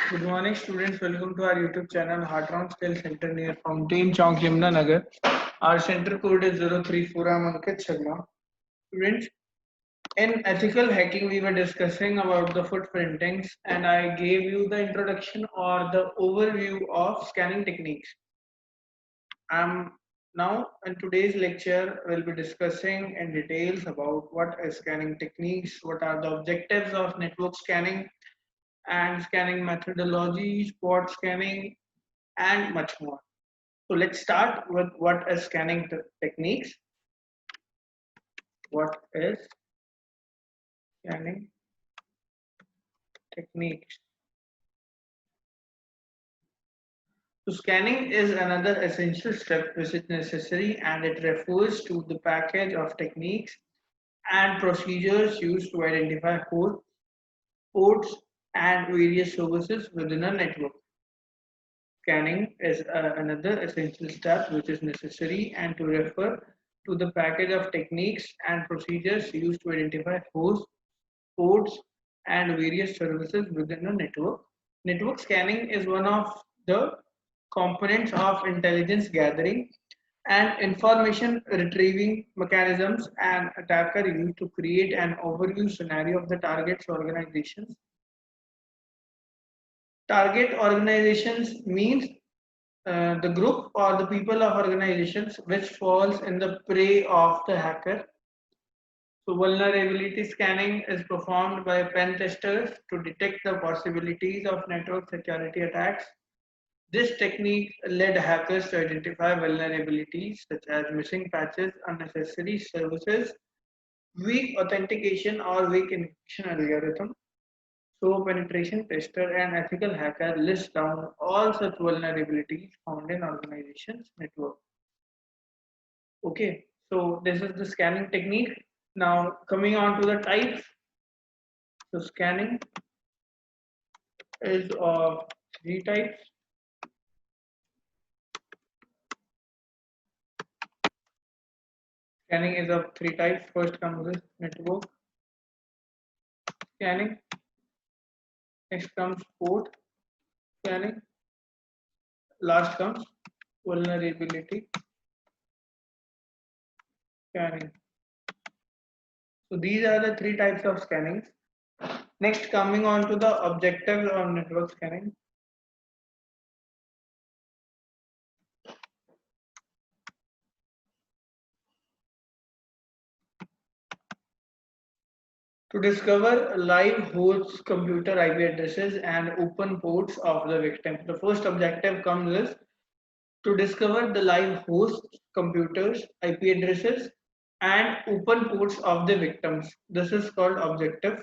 Good morning, students. Welcome to our YouTube channel, Heartron Skill Center near Fountain Chowk, Yamuna. Our center code is 034. I'm Ankit Sharma. Students, in ethical hacking, we were discussing about the footprintings, and I gave you the introduction or the overview of scanning techniques. I'm now in today's lecture, we'll be discussing in details about what is scanning techniques, what are the objectives of network scanning, and scanning methodologies, spot scanning, and much more. So let's start with what is scanning techniques. What is scanning techniques? So scanning is another essential step which is necessary, and it refers to the package of techniques and procedures used to identify hosts, ports, and various services within a network. Scanning is another essential step which is necessary and to refer to the package of techniques and procedures used to identify hosts, ports, and various services within a network. Network scanning is one of the components of intelligence gathering and information retrieving mechanisms an attacker use to create an overview scenario of the target's organizations. Target organizations means the group or the people of organizations which falls in the prey of the hacker. So vulnerability scanning is performed by pen testers to detect the possibilities of network security attacks. This technique led hackers to identify vulnerabilities such as missing patches, unnecessary services, weak authentication or weak encryption algorithm. So penetration tester and ethical hacker list down all such vulnerabilities found in organizations network. Okay, so this is the scanning technique. Now coming on to the types. So scanning is of three types. Scanning is of three types. First comes with network scanning. Next comes port scanning. Last comes vulnerability scanning. So these are the three types of scanning. Next, coming on to the objectives of network scanning. To discover live hosts, computer IP addresses, and open ports of the victim. The first objective comes is to discover the live hosts, computers, IP addresses, and open ports of the victims. This is called objective.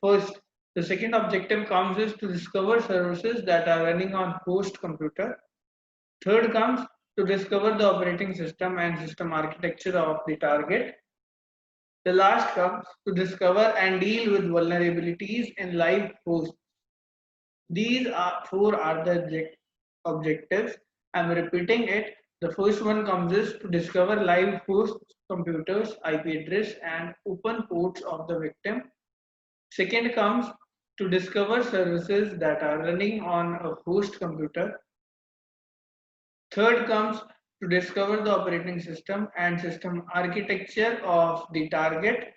First, the second objective comes is to discover services that are running on host computer. Third comes to discover the operating system and system architecture of the target. The last comes to discover and deal with vulnerabilities in live hosts. These are four are the objectives. I'm repeating it. The first one comes is to discover live hosts, computers, IP address, and open ports of the victim. Second comes to discover services that are running on a host computer. Third comes to discover the operating system and system architecture of the target.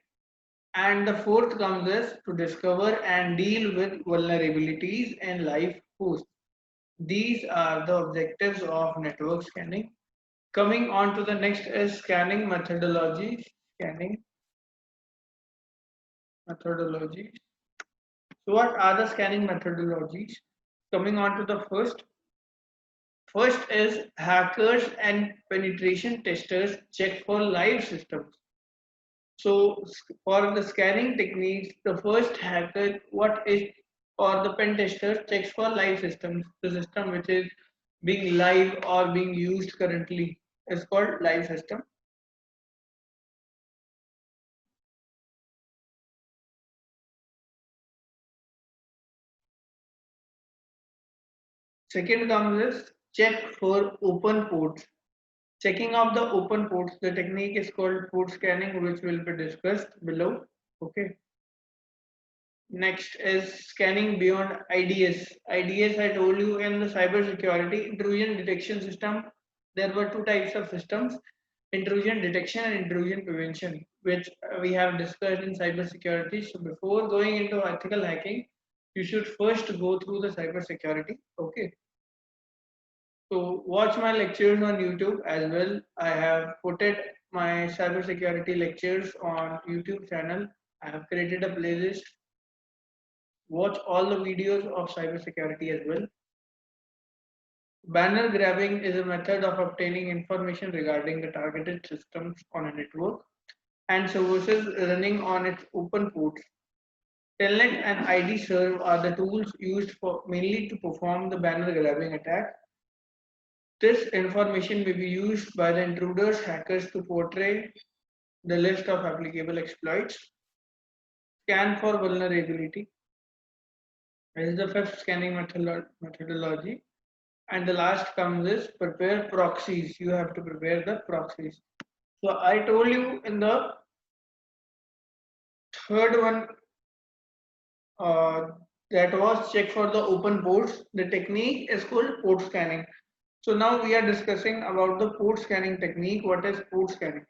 And the fourth comes is to discover and deal with vulnerabilities in live hosts. These are the objectives of network scanning. Coming on to the next is scanning methodologies. Scanning methodologies. So what are the scanning methodologies? Coming on to the first. First is hackers and penetration testers check for live systems. So for the scanning techniques, the first hacker what is or the pen tester checks for live systems. The system which is being live or being used currently is called live system. Second comes is check for open ports. Checking of the open ports, the technique is called port scanning, which will be discussed below. Okay. Next is scanning beyond IDS. IDS, I told you, in the cyber security intrusion detection system, there were two types of systems: intrusion detection and intrusion prevention, which we have discussed in cyber security. So before going into ethical hacking, you should first go through the cyber security. Okay. So watch my lectures on YouTube as well. I have put it my cybersecurity lectures on YouTube channel. I have created a playlist. Watch all the videos of cybersecurity as well. Banner grabbing is a method of obtaining information regarding the targeted systems on a network and services running on its open ports. Telnet and ID serve are the tools used for mainly to perform the banner grabbing attack. This information may be used by the intruders hackers to portray the list of applicable exploits. Scan for vulnerability is the fifth scanning methodology. And the last comes is prepare proxies. You have to prepare the proxies. So I told you in the third one uh, that was check for the open ports. The technique is called port scanning. So now we are discussing about the port scanning technique. What is port scanning?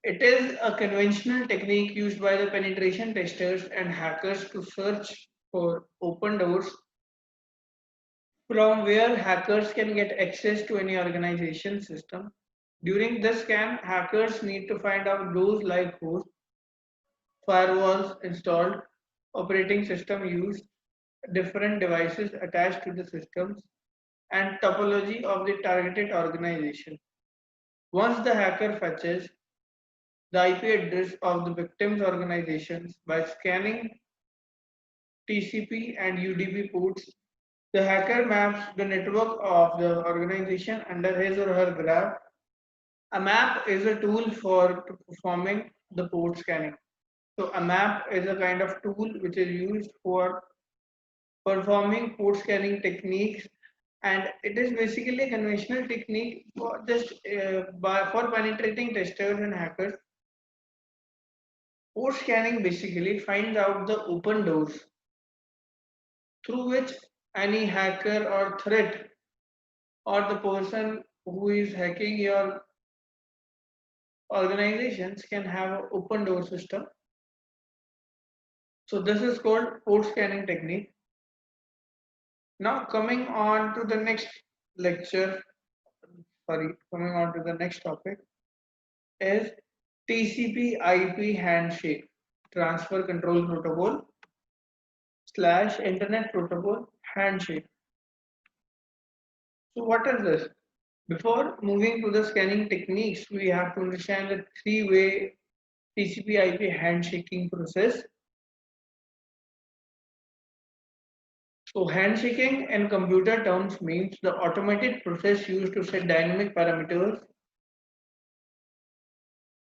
It is a conventional technique used by the penetration testers and hackers to search for open doors from where hackers can get access to any organization system. During this scan, hackers need to find out those live hosts, firewalls installed, operating system used, different devices attached to the systems, and topology of the targeted organization. Once the hacker fetches the IP address of the victim's organizations by scanning TCP and UDP ports, the hacker maps the network of the organization under his or her graph. A map is a tool for performing the port scanning. So a map is a kind of tool which is used for performing port scanning techniques, and it is basically a conventional technique for just for penetrating testers and hackers. Port scanning basically finds out the open doors through which any hacker or threat or the person who is hacking your organizations can have an open door system. So this is called port scanning technique. Now coming on to the next lecture, coming on to the next topic is TCP IP handshake, transfer control protocol slash internet protocol handshake. So what is this? Before moving to the scanning techniques, we have to understand the three-way TCP IP handshaking process. So handshaking in computer terms means the automated process used to set dynamic parameters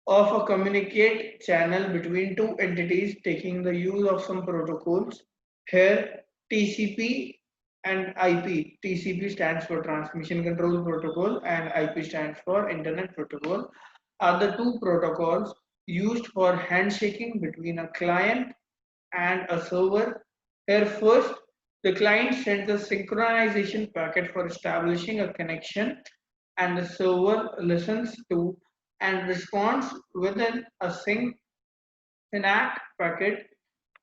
of a communicate channel between two entities taking the use of some protocols. Here TCP and IP. TCP stands for Transmission Control Protocol and IP stands for Internet Protocol are the two protocols used for handshaking between a client and a server. Here first, the client sends a synchronization packet for establishing a connection and the server listens to and responds within a SYNACT packet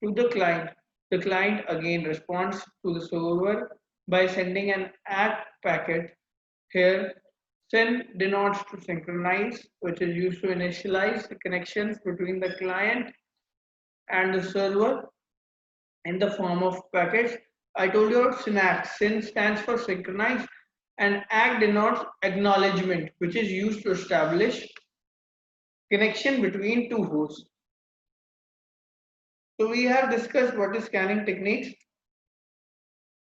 to the client. The client again responds to the server by sending an ACK packet. Here, SYN denotes to synchronize, which is used to initialize the connections between the client and the server in the form of packets. I told you about SYNACT. SYN stands for synchronize, and ACK denotes acknowledgement, which is used to establish connection between two hosts. So we have discussed what is scanning techniques,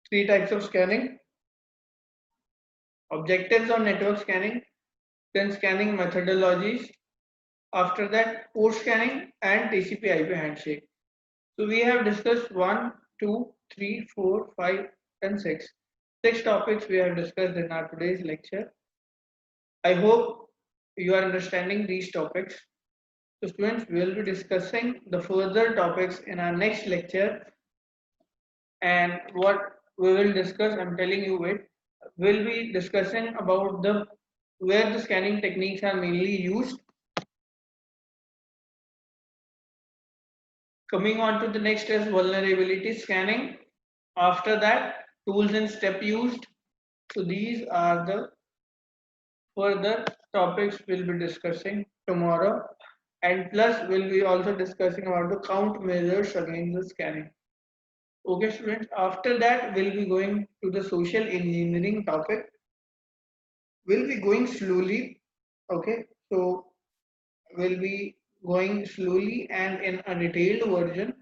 three types of scanning, objectives on network scanning, then scanning methodologies, after that port scanning and TCP IP handshake. So we have discussed 1, 2, 3, 4, 5 and 6. 6 topics we have discussed in our today's lecture. I hope you are understanding these topics. So students, we will be discussing the further topics in our next lecture, and what we will discuss, I'm telling you it, we'll be discussing about the where the scanning techniques are mainly used. Coming on to the next is vulnerability scanning. After that, tools and step used. So these are the further topics we'll be discussing tomorrow, and plus we'll be also discussing about the countermeasures against the scanning. Okay students, after that we'll be going to the social engineering topic. We'll be going slowly. Okay, so we'll be going slowly and in a detailed version.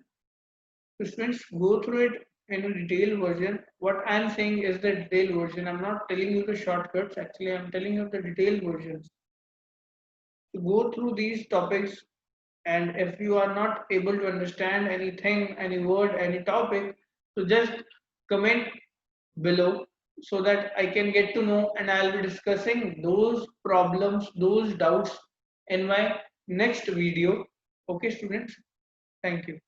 So students, go through it in a detailed version. What I'm saying is the detailed version. I'm not telling you the shortcuts. Actually, I'm telling you the detailed versions. To go through these topics, and if you are not able to understand anything, any word, any topic, so just comment below so that I can get to know, and I'll be discussing those problems, those doubts in my next video. Okay students, thank you.